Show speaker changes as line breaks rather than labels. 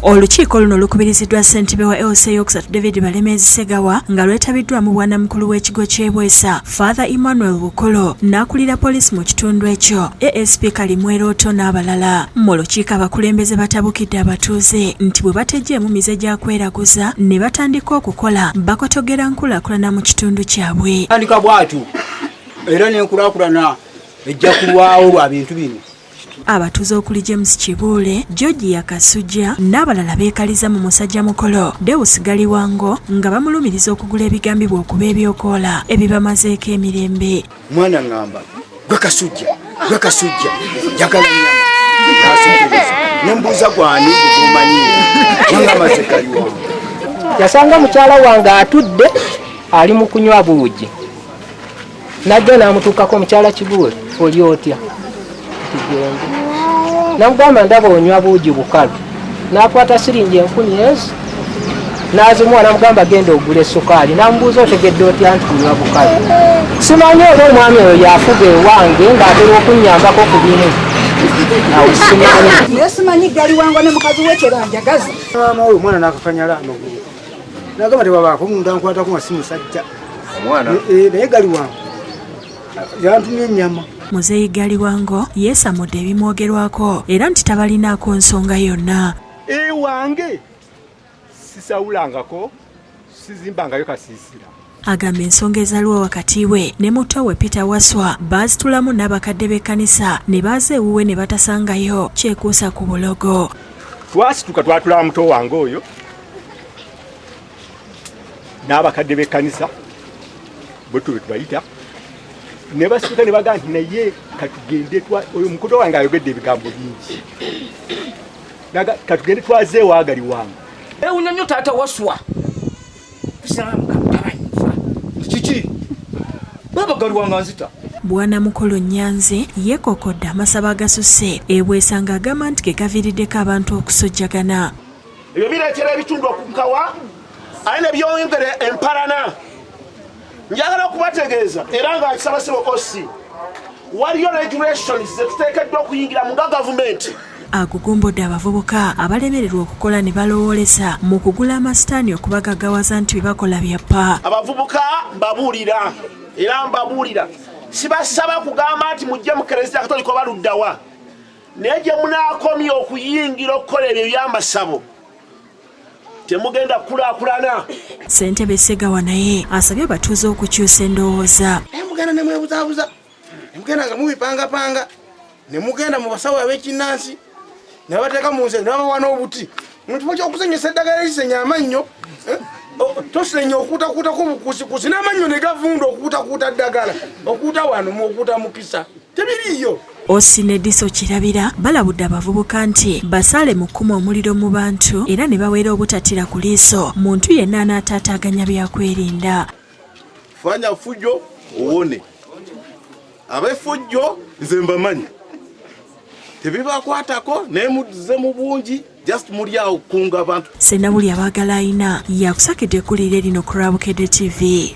Olukiiko luno lukubiriziddwa ssentebe wa LC yokusatu David Balemezi Segawa nga lwetabiddwamu bwannamukulu w'ekigo ky'e Bwesa Faaza Emmanuel Bukolo n'akulira poliisi mu kitundu ekyo ASP Kalimweroto n'abalala. Mu lukiiko abakulembeze batabukidde abatuuze nti bwe batejeemu mize gya kweraguza ne batandika okukola bakotogera nkulaakulana mu kitundu kyabwe.
Tandika bwatu era n'enkulaakulana ejja kulwawo lwa bintu bino.
Abatuuze okuli James Kibuule, George Yakasujja n'abalala beekaliza mu musajjamukkulu Deus Galiwango nga bamulumirizza okugula ebigambibwa okuba ebyokoola ebibamazeeko emirembe.
Mwana ngamba gwe kasujja njagala nnyama n'asikiriza nembuuza gwani gumanyi nangamaze Galiwango.
Yasanga mukyala wange atudde ali mu kunywa buugi najja n'amutuukako mukyala Kibuule oli otya namugamba ndaba onywa buugi bukalu n'akwata siringi 10,000 n'azimuwa namugamba genda ogula essukaali namubuuza otegedde otya nti kunywa bukalu simanyi oba omwami oyo yafuga ewange ng'atera okunnyambako ku bimu awo simanyi
naye simanyi Galiwango ne mukazi we kyebanjagaza
maama oyo omwana n'akakanyala amagulu nagamba tebabaako omuntu ankwatako nga si musajja omwana naye Galiwango yantumye ennyama.
Muzeeyi Galiwango yeesamudde ebimwogerwako era nti tabalinaako nsonga yonna.
Ewange sisawulangako sizimbangayo kasiisira.
Agamba ensonga ezaliwo wakati we ne muto we Peter Waswa baazitulamu n'abakadde b'ekkanisa ne baaza ewuwe ne batasangayo kyekuusa ku bulogo.
Twasituka twatula muto wange oyo n'abakadde b'ekkanisa bwe tubayita ne basituka ne bagamba nti naye katugende oyo mukodo wange ayogedde ebigambo bingi katugende twaze ewa Galiwango.
Unyonyo taata Waswa
Kiki baba Galiwango nzita
Bwannamukulu Nyanzi yeekokodde amasaba agasusse e Bwesa ng'agamba nti ge gaviiriddeko abantu okusojjagana.
Ebyo bireetera ebitundu okunkawa aye ne byongere empalana. Njagala okubategeeza era nga nkisaba ssebo OC waliyo regulations zetuteekeddwa okuyingira mu gavumenti.
Agugumbudde abavubuka abalemererwa okukola ne balowooleza mu kugula amasitaani okubagaggawaza nti bibakola byappa.
Abavubuka mbabuulira era mbabuulira sibasaba kugamba nti mujje mu Kereziya Katolika oba luddawa naye gye munaakomya okuyingira okukola ebyo ebyamasabo temugenda kulaakulana.
Ssentebe Segawa naye asabye abatuuze okukyusa endowooza.
Mugenda ne mwebuzaabuza mugenda nga mubipangapanga ne mugenda mu basawo ab'ekinnansi ne babateeka mu nze ne babawa n'obuti mu kifo ky'okusenyesa eddagala erisenya amannyo tosenya okuutakuutako bukusikusi n'amannyo ne gavunda okuutakuuta ddagala okuuta wano mu okuuta mukisa tebiriiyo.
Osi ne Diso Kirabira balabudde abavubuka nti basaale mu kkuma omuliro mu bantu era ne baweera obutatira ku liiso muntu yenna anaataataaganya byakwerinda.
Fanya fujjo owone ab'effujjo nze mbamanyi tebibakwatako naye muze mu bungi just muli awo kunga abantu.
Sennabuli abaagala ayina yakusakidde ekkulire lino ku Lwabukedde TV.